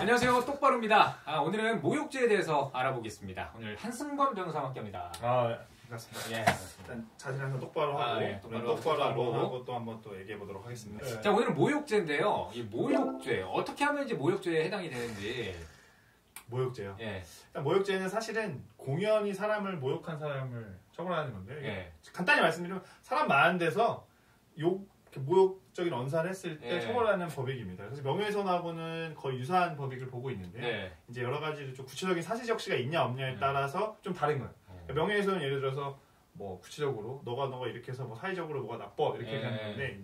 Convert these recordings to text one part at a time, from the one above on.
안녕하세요, 똑바로입니다. 오늘은 모욕죄에 대해서 알아보겠습니다. 오늘 한승범 변호사와 함께합니다. 반갑습니다. 예, 일단 자세히 항상 똑바로 하고, 예, 똑바로 하고 또 한번 또 얘기해 보도록 하겠습니다. 자, 오늘은 모욕죄인데요. 이 모욕죄 어떻게 하면 이제 모욕죄에 해당이 되는지. 모욕죄요. 예. 일단 모욕죄는 사실은 공연히 사람을 모욕한 사람을 처벌하는 건데요. 예. 간단히 말씀드리면 사람 많은 데서 모욕적인 언사를 했을 때 예. 처벌하는 법익입니다. 그래서 명예훼손하고는 거의 유사한 법익을 보고 있는데 네. 이제 여러 가지 좀 구체적인 사실적시가 있냐 없냐에 따라서 좀 다른 거예요. 그러니까 명예훼손은 예를 들어서 뭐 구체적으로 너가 이렇게 해서 뭐 사회적으로 뭐가 나빠 이렇게 얘기하는 건데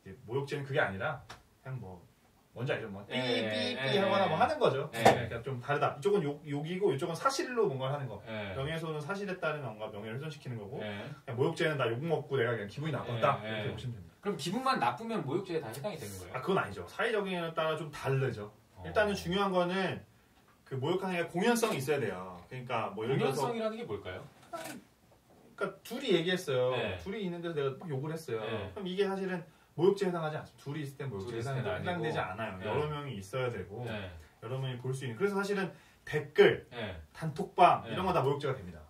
이제 모욕죄는 그게 아니라 그냥 뭐 뭔지 알죠? 뭐 삐삐삐 하거나 뭐 하는 거죠. 그러니까 좀 다르다. 이쪽은 욕이고 이쪽은 사실로 뭔가를 하는 거. 명예훼손은 사실에 따른 뭔가 명예를 훼손시키는 거고 그냥 모욕죄는 나 욕 먹고 내가 그냥 기분이 나빴다 이렇게 보시면 됩니다. 그럼 기분만 나쁘면 모욕죄에 다 해당이 되는 거예요? 그건 아니죠. 사회적인에 따라 좀 다르죠. 일단은 중요한 거는 그 모욕하는 게 공연성이 있어야 돼요. 그러니까 뭐 예를 들어서 공연성이라는 게 뭘까요? 그러니까 둘이 얘기했어요. 네. 둘이 있는 데서 내가 막 욕을 했어요. 네. 그럼 이게 사실은 모욕죄에 해당하지 않습니다. 둘이 있을 땐 모욕죄에 해당되지 않아요. 네. 여러 명이 있어야 되고 여러 명이 볼 수 있는. 그래서 사실은 댓글, 단톡방 이런 거 다 모욕죄가 됩니다.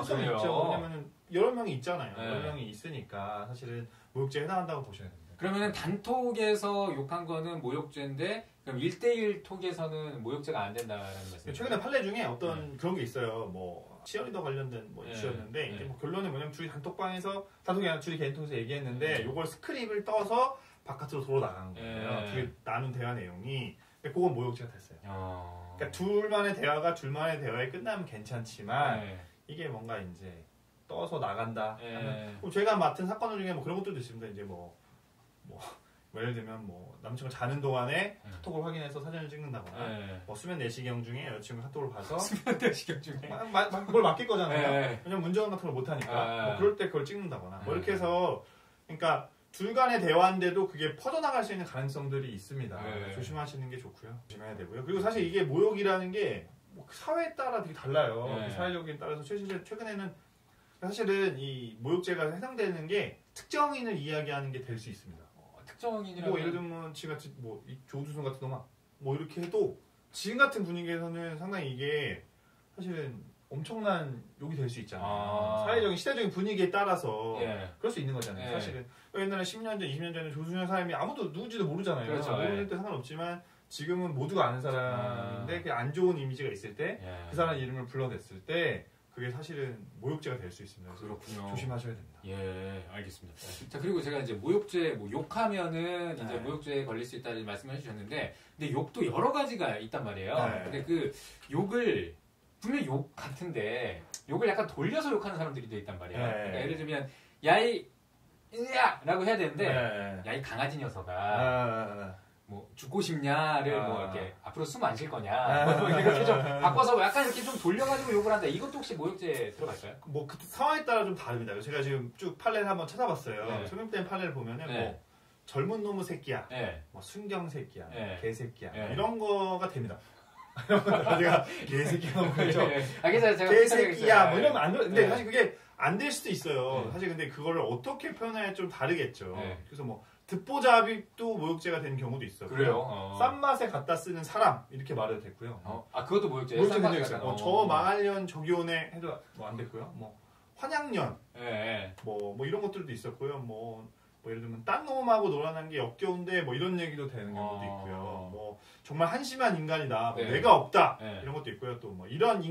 그래요? 있죠. 왜냐면은 여러 명이 있잖아요. 네. 여러 명이 있으니까 사실은 모욕죄에 해당한다고 보셔야 됩니다. 그러면은 단톡에서 욕한 거는 모욕죄인데 그럼 1대1 톡에서는 모욕죄가 안 된다는 말씀이죠? 최근에 판례 중에 어떤 그런 게 있어요. 뭐 치어리더 관련된 뭐 이슈였는데 이제 뭐 결론은 뭐냐면 둘이 단톡이 아니라 둘이 개인톡에서 얘기했는데 요걸 스크립을 떠서 바깥으로 도로 나간 거예요. 둘이 나눈 대화 내용이. 그건 모욕죄가 됐어요. 그러니까 둘만의 대화에 끝나면 괜찮지만 이게 뭔가 이제 떠서 나간다. 그럼 제가 맡은 사건 중에 뭐 그런 것들도 있습니다. 이제 뭐 예를 들면 뭐 남친과 자는 동안에 카톡을 확인해서 사진을 찍는다거나 뭐 수면 내시경 중에 여자친구 카톡을 봐서 수면 내시경 중에 뭘 맡길 거잖아요. 왜냐면 문제원 같은 걸 못 하니까 뭐 그럴 때 그걸 찍는다거나 뭐 이렇게 해서 그러니까 둘 간의 대화인데도 그게 퍼져나갈 수 있는 가능성들이 있습니다. 조심하시는 게 좋고요. 조심해야 되고요. 그리고 사실 이게 모욕이라는 게 뭐 사회에 따라 되게 달라요. 사회적인 따라서 최근에는 사실은 이 모욕죄가 해당되는 게 특정인을 이야기하는 게 될 수 있습니다. 특정인이라고 뭐 예를 들면 지금같이 뭐 조두순 같은 놈아 뭐 이렇게 해도 지금 같은 분위기에서는 상당히 이게 사실은 엄청난 욕이 될 수 있잖아요. 사회적인 시대적인 분위기에 따라서 그럴 수 있는 거잖아요. 사실은 옛날에 10년 전, 20년 전에 조두순 사람이 아무도 누군지도 모르잖아요. 그렇죠. 모르는 때 상관없지만 지금은 모두가 아는 사람인데 그 안 좋은 이미지가 있을 때 그 사람 이름을 불러냈을 때 그게 사실은 모욕죄가 될 수 있습니다. 그렇군요. 조심하셔야 됩니다. 예, 알겠습니다. 자, 그리고 제가 이제 모욕죄, 욕하면은 이제 모욕죄에 걸릴 수 있다는 말씀을 해주셨는데, 근데 욕도 여러 가지가 있단 말이에요. 근데 그 욕을, 분명 욕 같은데, 욕을 약간 돌려서 욕하는 사람들이 또 있단 말이에요. 그러니까 예를 들면, 야이, 야! 라고 해야 되는데, 야이 강아지 녀석아. 뭐 죽고 싶냐를 뭐 이렇게 앞으로 숨 안 쉴 거냐 뭐 이렇게 좀 바꿔서 약간 이렇게 좀 돌려가지고 욕을 한다. 이것도 혹시 모욕죄 들어갈까요? 뭐 그 상황에 따라 좀 다릅니다. 제가 지금 쭉 판례를 한번 찾아봤어요. 소명된 판례를 보면은 뭐 젊은 놈의 새끼야, 뭐 순경 새끼야, 개새끼야 이런 거가 됩니다. 제가 개새끼야 너무 그렇죠. 개새끼야 뭐 이러면 안 돼. 근데 사실 그게 안 될 수도 있어요. 사실 근데 그거를 어떻게 표현하냐에 좀 다르겠죠. 그래서 뭐 듣보잡입도 모욕죄가 되는 경우도 있어요. 그래요? 싼 맛에 갖다 쓰는 사람 이렇게 말해도 됐고요. 그것도 모욕죄. 모욕죄 있어요. 저 망할년 저기온에 해도 뭐 안 됐고요. 뭐 환양년, 뭐 이런 것들도 있었고요. 뭐 예를 들면 딴 놈하고 놀아난 게 역겨운데 뭐 이런 얘기도 되는 경우도 있고요. 뭐 정말 한심한 인간이다, 뭐 뇌가 없다 이런 것도 있고요. 또 뭐 이런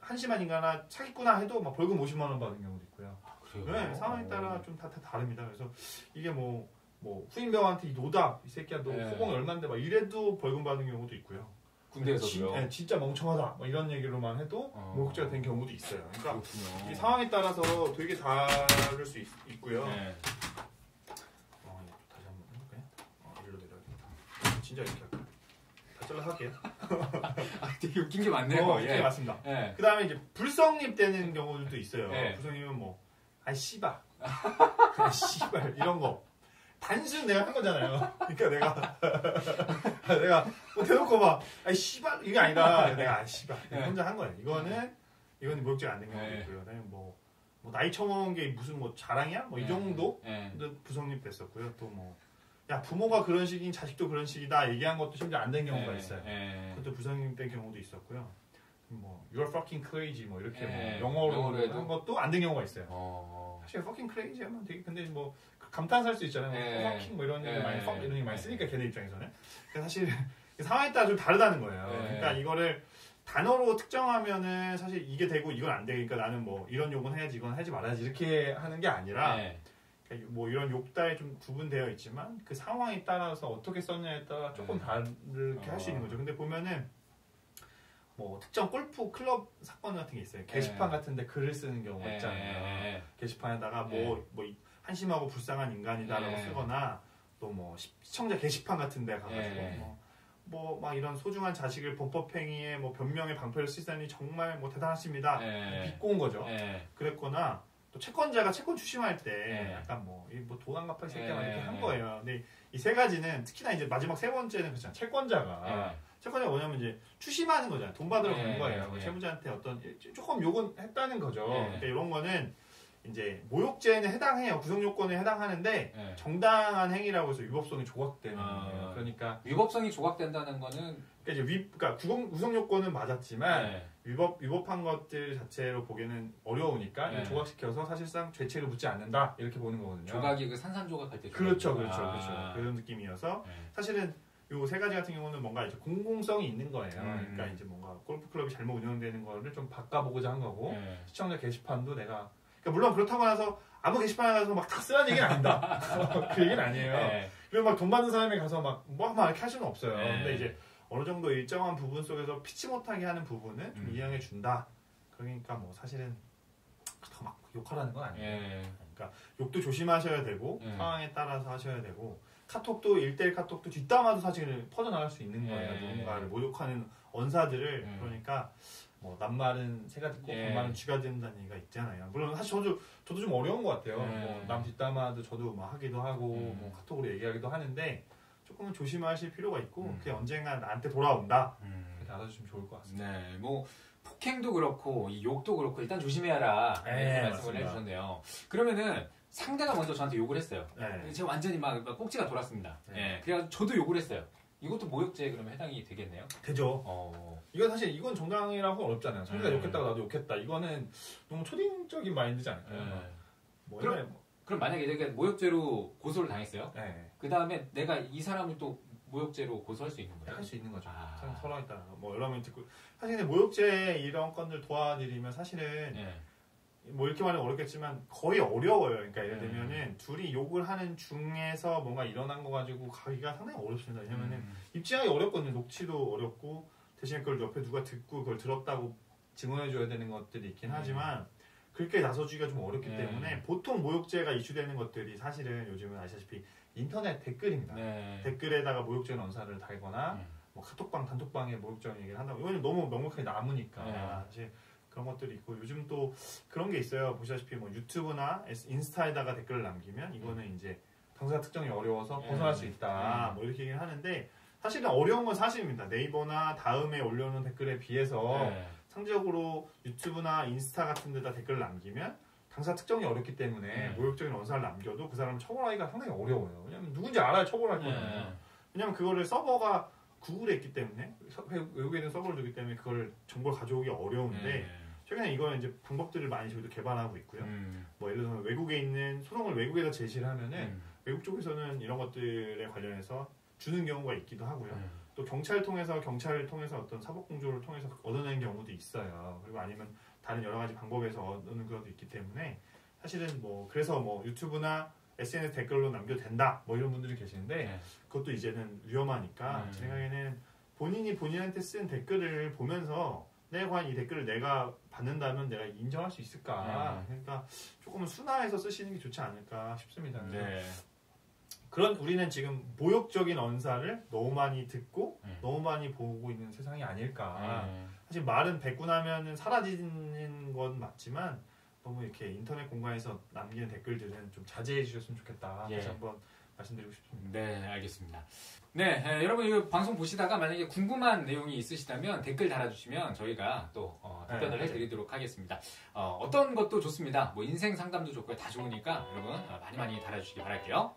한심한 인간아 사기꾼아 해도 막 벌금 50만 원 받는 경우도 있고요. 네, 상황에 따라 좀 다 다릅니다. 그래서 이게 뭐 후임병한테 이 노답 이 새끼야 너 호봉이 얼만데 막 이래도 벌금 받는 경우도 있고요. 군대에서도요? 진짜 멍청하다 뭐 이런 얘기로만 해도 모욕죄가 된 경우도 있어요. 그러니까 이 상황에 따라서 되게 다를 수 있고요. 다시 한번 해볼까요? 일로 내려야겠다. 진짜 이렇게 할까요? 다 잘라 할게요. 되게 웃긴 게 많네요. 네, 맞습니다. 그 다음에 이제 불성립 되는 경우들도 있어요. 불성립은 뭐 아이 씨발 씨발 이런 거 단순 내가 한 거잖아요. 그러니까 내가 뭐 대놓고 막 아이 씨발 이게 아니라 내가 아이 씨발 혼자 한 거예요. 이거는 모욕죄가 안 된 경우도 있고요. 그다음에 뭐 나이 처먹은 게 무슨 뭐 자랑이야? 뭐 이 정도 부성립 됐었고요. 또 뭐 야 부모가 그런 식인 자식도 그런 식이다 얘기한 것도 심지어 안 된 경우가 있어요. 그것도 부상된 경우도 있었고요. 뭐 you're fucking crazy 뭐 이렇게 뭐 영어로 한 것도 안 된 경우가 있어요. 사실 fucking crazy 하면 되게 근데 뭐 감탄할 수 있잖아요. fucking 뭐 이런 얘기 많이 fuck 이런 얘기 많이 쓰니까 걔네 입장에서는 사실 상황에 따라 좀 다르다는 거예요. 그러니까 이거를 단어로 특정하면은 사실 이게 되고 이건 안 되니까 나는 뭐 이런 욕은 해야지 이건 하지 말아야지 이렇게 하는 게 아니라 그러니까 뭐 이런 욕다에 좀 구분되어 있지만 그 상황에 따라서 어떻게 썼냐에 따라 조금 다르게 할 수 있는 거죠. 근데 보면은 뭐 특정 골프 클럽 사건 같은 게 있어요. 게시판 같은데 글을 쓰는 경우가 있잖아요. 게시판에다가 뭐 한심하고 불쌍한 인간이다라고 쓰거나 또 뭐 시청자 게시판 같은데 가가지고 뭐 막 이런 소중한 자식을 범법행위에 뭐 변명의 방패를 쓰다니 정말 뭐 대단하십니다. 비꼬은 거죠. 그랬거나 또 채권자가 채권 추심할 때 약간 뭐 도난 갚을 새끼만 이렇게 한 거예요. 근데 이 세 가지는 특히나 이제 마지막 세 번째는 그렇잖아요. 채권자가 뭐냐면 이제 추심하는 거잖아요. 돈 받으러 간 거예요. 채무자한테 어떤 조금 욕은 했다는 거죠. 그러니까 이런 거는 이제 모욕죄에는 해당해요. 구성 요건에 해당하는데 정당한 행위라고 해서 위법성이 조각되는 거예요. 그러니까 위법성이 조각된다는 거는 그러니까 구성 요건은 맞았지만 위법한 것들 자체로 보기에는 어려우니까 조각시켜서 사실상 죄책을 묻지 않는다 이렇게 보는 거거든요. 조각이 그 산산조각할 때 그렇죠. 그런 느낌이어서 사실은 요 세 가지 같은 경우는 뭔가 이제 공공성이 있는 거예요. 그러니까 이제 뭔가 골프 클럽이 잘못 운영되는 거를 좀 바꿔보고자 한 거고 시청자 게시판도 내가 그러니까 물론 그렇다고 해서 아무 게시판에 가서 막 다 쓰라는 얘기는 아니다. 그 얘기는 아니에요. 그리고 막 돈 받는 사람이 가서 막 이렇게 할 수는 없어요. 근데 이제 어느 정도 일정한 부분 속에서 피치 못하게 하는 부분은 좀 이양해 준다. 그러니까 뭐 사실은 그렇다고 막 욕하라는 건 아니에요. 그러니까 욕도 조심하셔야 되고 상황에 따라서 하셔야 되고 카톡도 1대1 카톡도 뒷담화도 사실 퍼져나갈 수 있는 거예요. 누군가를 모욕하는 언사들을 그러니까 뭐 남말은 새가 듣고 반말은 쥐가 된다는 얘기가 있잖아요. 물론 사실 저도 좀 어려운 것 같아요. 뭐 남 뒷담화도 저도 막 하기도 하고 뭐 카톡으로 얘기하기도 하는데 조금은 조심하실 필요가 있고 그게 언젠가 나한테 돌아온다. 그렇게 알아주시면 좋을 것 같습니다. 네, 뭐 폭행도 그렇고 이 욕도 그렇고 일단 조심해야라 말씀을 맞습니다. 해주셨네요. 그러면은 상대가 먼저 저한테 욕을 했어요. 제가 완전히 막 꼭지가 돌았습니다. 그래서 저도 욕을 했어요. 이것도 모욕죄에 그러면 해당이 되겠네요? 되죠. 이건 사실 이건 정당이라고 어렵잖아요. 상대가 욕했다고 나도 욕했다. 이거는 너무 초딩적인 마인드지 않을까요? 그럼 만약에 내가 모욕죄로 고소를 당했어요? 그 다음에 내가 이 사람을 또 모욕죄로 고소할 수 있는 거예요? 할 수 있는 거죠. 서로에 따라 뭐 여러 명 듣고 사실 모욕죄 이런 건들 도와드리면 사실은 뭐 이렇게 말하면 어렵겠지만 거의 어려워요. 그러니까 예를 들면은 둘이 욕을 하는 중에서 뭔가 일어난 거 가지고 가기가 상당히 어렵습니다. 왜냐면은 입증하기 어렵거든요. 녹취도 어렵고 대신에 그걸 옆에 누가 듣고 그걸 들었다고 증언해줘야 되는 것들이 있긴 하지만 그렇게 나서주기가 좀 어렵기 때문에 보통 모욕죄가 이슈되는 것들이 사실은 요즘은 아시다시피 인터넷 댓글입니다. 댓글에다가 모욕죄 언사를 달거나 뭐 카톡방, 단톡방에 모욕죄 얘기를 한다고 이거는 너무 명확하게 남으니까 사실 그런 것들이 있고 요즘 또 그런 게 있어요. 보시다시피 뭐 유튜브나 인스타에다가 댓글을 남기면 이거는 이제 당사자 특정이 어려워서 벗어날 수 있다. 뭐 이렇게 얘기를 하는데 사실은 어려운 건 사실입니다. 네이버나 다음에 올려놓은 댓글에 비해서 상대적으로 유튜브나 인스타 같은 데다 댓글을 남기면 당사자 특정이 어렵기 때문에 모욕적인 언사를 남겨도 그 사람을 처벌하기가 상당히 어려워요. 왜냐면 누군지 알아야 처벌할 거잖아요. 왜냐면 그거를 서버가 구글에 있기 때문에 외국에 있는 서버를 두기 때문에 그걸 정보를 가져오기 어려운데 최근에 이거는 이제 방법들을 많이 저희도 개발하고 있고요. 뭐 예를 들어서 외국에 있는 소송을 외국에다 제시를 하면은 외국 쪽에서는 이런 것들에 관련해서 주는 경우가 있기도 하고요. 또 경찰 통해서 어떤 사법 공조를 통해서 얻어내는 경우도 있어요. 그리고 아니면 다른 여러 가지 방법에서 얻는 것도 있기 때문에 사실은 뭐 그래서 뭐 유튜브나 SNS 댓글로 남겨도 된다 뭐 이런 분들이 계시는데 그것도 이제는 위험하니까 제 생각에는 본인이 본인한테 쓴 댓글을 보면서 내가 과연 이 댓글을 내가 받는다면 내가 인정할 수 있을까 그러니까 조금은 순화해서 쓰시는 게 좋지 않을까 싶습니다. 그런 우리는 지금 모욕적인 언사를 너무 많이 듣고 너무 많이 보고 있는 세상이 아닐까. 사실 말은 뱉고 나면은 사라지는 건 맞지만 너무 이렇게 인터넷 공간에서 남기는 댓글들은 좀 자제해 주셨으면 좋겠다. 다시 한번 말씀드리고 싶습니다. 네, 알겠습니다. 네, 여러분 이 방송 보시다가 만약에 궁금한 내용이 있으시다면 댓글 달아주시면 저희가 또 답변을 해드리도록 하겠습니다. 어떤 것도 좋습니다. 뭐 인생 상담도 좋고요. 다 좋으니까 여러분 많이 달아주시기 바랄게요.